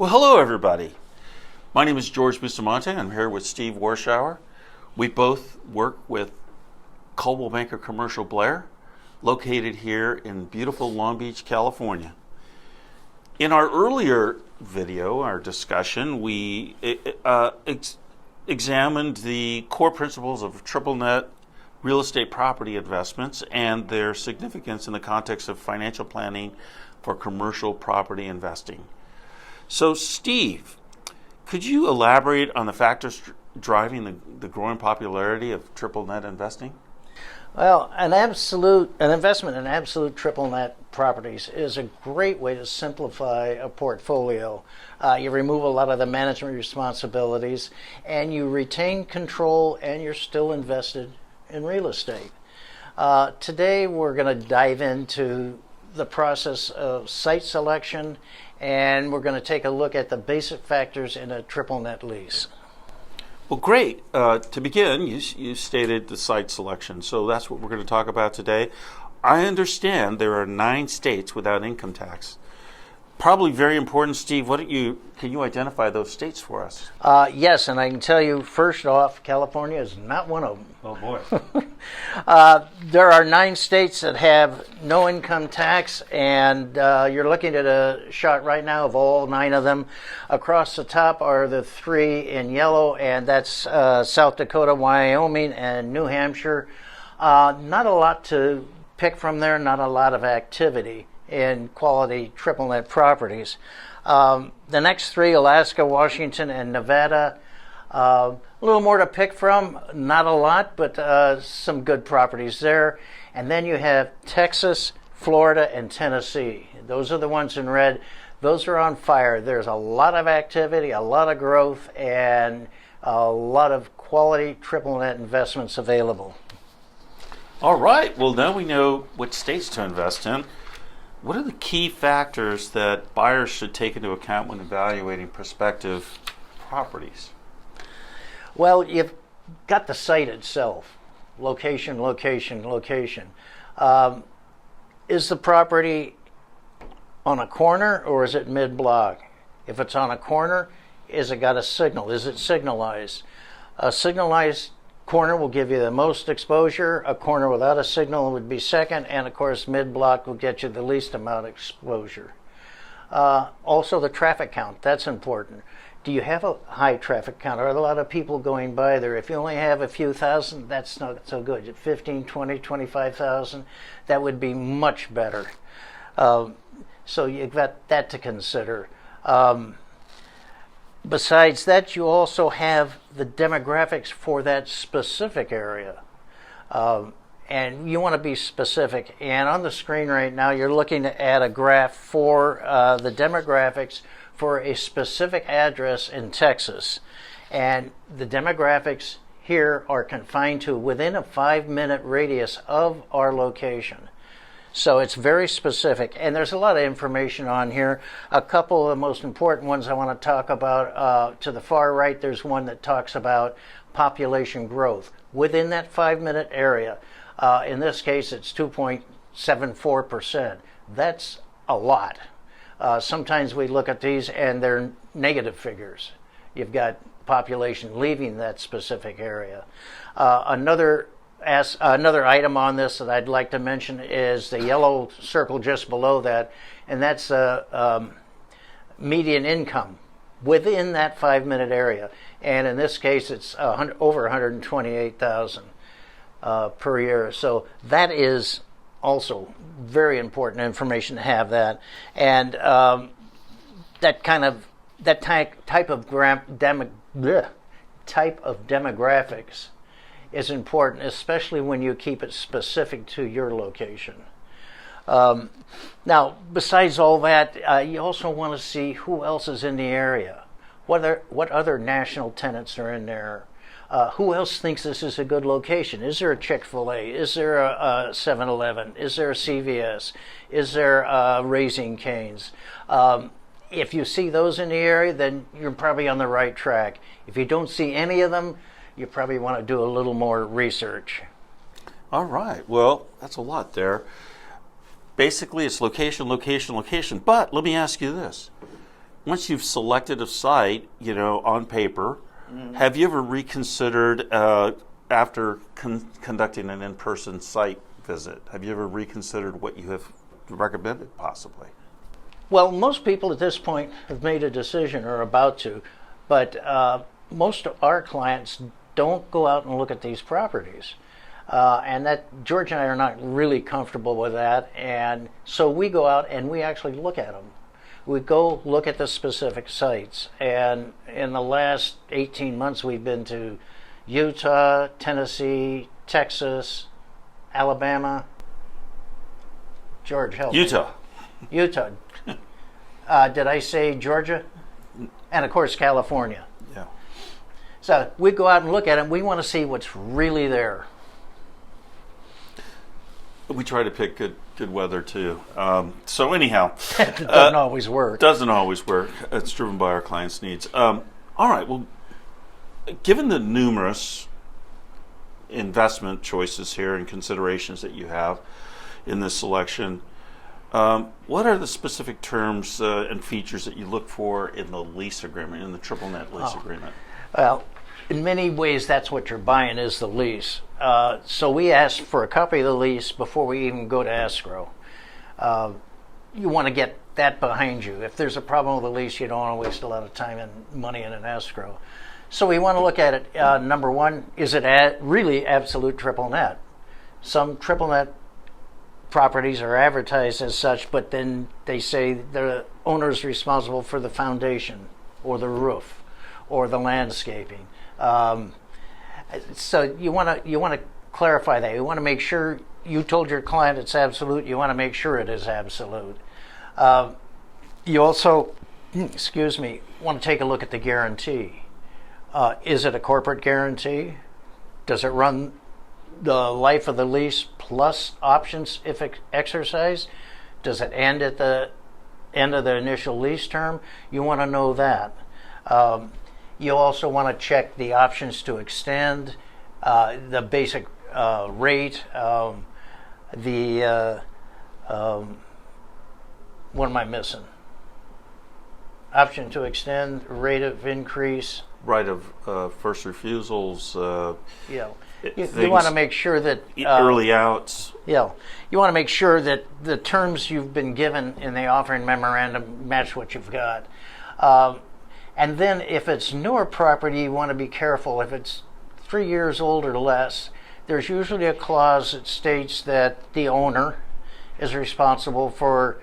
Well, hello, everybody. My name is George Bustamante. I'm here with Steve Warshauer. We both work with Coldwell Banker Commercial Blair, located here in beautiful Long Beach, California. In our earlier video, our discussion, we examined the core principles of triple net real estate property investments and their significance in the context of financial planning for commercial property investing. So, Steve, could you elaborate on the factors driving the growing popularity of triple net investing? Well, an investment in absolute triple net properties is a great way to simplify a portfolio. You remove a lot of the management responsibilities, and you retain control, and you're still invested in real estate. Today, we're going to dive into the process of site selection, and we're going to take a look at the basic factors in a triple net lease. Well, great. To begin, you stated the site selection, so that's what we're going to talk about today. I understand there are 9 states without income tax. Probably very important, Steve. Can you identify those states for us? Yes, and I can tell you, first off, California is not one of them. Oh, boy. There are 9 states that have no income tax, and you're looking at a shot right now of all 9 of them. Across the top are the 3 in yellow, and that's South Dakota, Wyoming, and New Hampshire. Not a lot to pick from there, not a lot of activity in quality triple net properties. The next 3, Alaska, Washington, and Nevada, a little more to pick from, not a lot, but some good properties there. And then you have Texas, Florida, and Tennessee. Those are the ones in red. Those are on fire. There's a lot of activity, a lot of growth, and a lot of quality triple net investments available. All right. Well, now we know what states to invest in. What are the key factors that buyers should take into account when evaluating prospective properties? Well, you've got the site itself. Location, location, location. Is the property on a corner or is it mid-block? If it's on a corner, is it got a signal? Is it signalized? A signalized corner will give you the most exposure. A corner without a signal would be second, and of course mid-block will get you the least amount of exposure. Also the traffic count, that's important. Do you have a high traffic count? Are a lot of people going by there? If you only have a few thousand, that's not so good. At 15, 20, 25,000, that would be much better. So you've got that to consider. Besides that, you also have the demographics for that specific area. And you want to be specific. And on the screen right now, you're looking at a graph for the demographics for a specific address in Texas. And the demographics here are confined to within a 5-minute radius of our location. So it's very specific, and there's a lot of information on here. A couple of the most important ones I want to talk about, to the far right, there's one that talks about population growth within that 5-minute area. In this case, it's 2.74%. That's a lot. Sometimes we look at these and they're negative figures. You've got population leaving that specific area. Another item on this that I'd like to mention is the yellow circle just below that, and that's median income within that 5-minute area. And in this case, it's over 128,000 per year. So that is also very important information to have that. And that type of demographics is important, especially when you keep it specific to your location. Now, besides all that, you also want to see who else is in the area. What other national tenants are in there? Who else thinks this is a good location? Is there a Chick-fil-A? Is there a 7-Eleven? Is there a CVS? Is there Raising Cane's? If you see those in the area, then you're probably on the right track. If you don't see any of them, you probably want to do a little more research. All right. Well, that's a lot there. Basically, it's location, location, location. But let me ask you this. once you've selected a site, on paper, have you ever reconsidered after conducting an in-person site visit? Have you ever reconsidered what you have recommended, possibly? Well, most people at this point have made a decision or are about to, but most of our clients don't go out and look at these properties. And that George and I are not really comfortable with that, and so we go out and we actually look at them. We go look at the specific sites, and in the last 18 months we've been to Utah, Tennessee, Texas, Alabama. George, help me. Utah. Did I say Georgia? And of course California. Yeah. So we go out and look at them. We want to see what's really there. We try to pick good weather too. So anyhow, It doesn't always work. Doesn't always work. It's driven by our clients' needs. All right. Well, given the numerous investment choices here and considerations that you have in this selection, what are the specific terms and features that you look for in the lease agreement, in the triple net lease agreement? Well, in many ways, that's what you're buying is the lease. So we ask for a copy of the lease before we even go to escrow. You want to get that behind you. If there's a problem with the lease, you don't want to waste a lot of time and money in an escrow. So we want to look at it. Number one, is it really absolute triple net? Some triple net properties are advertised as such, but then they say the owner is responsible for the foundation or the roof or the landscaping. So you want to clarify that. You want to make sure you told your client it's absolute. You want to make sure it is absolute. You also, want to take a look at the guarantee. Is it a corporate guarantee? Does it run the life of the lease plus options if exercised? Does it end at the end of the initial lease term? You want to know that. You also want to check the options to extend, the basic rate, what am I missing? Option to extend, rate of increase. Right of first refusals. You want to make sure that early outs. Yeah, you want to make sure that the terms you've been given in the offering memorandum match what you've got. And then if it's newer property, you want to be careful. If it's 3 years old or less, there's usually a clause that states that the owner is responsible for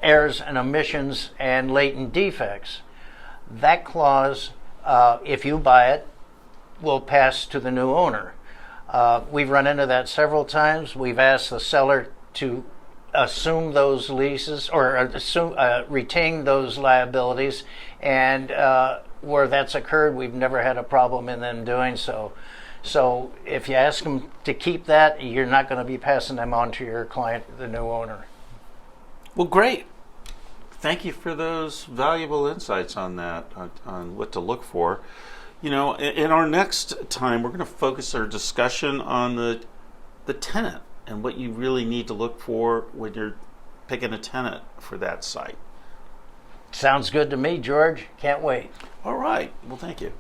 errors and omissions and latent defects. That clause, if you buy it, will pass to the new owner. We've run into that several times. We've asked the seller to assume those leases or retain those liabilities, and where that's occurred, we've never had a problem in them doing so. So if you ask them to keep that, you're not going to be passing them on to your client, the new owner. Well, great. Thank you for those valuable insights on that, on what to look for. In our next time, we're going to focus our discussion on the tenant and what you really need to look for when you're picking a tenant for that site. Sounds good to me, George. Can't wait. All right. Well, thank you.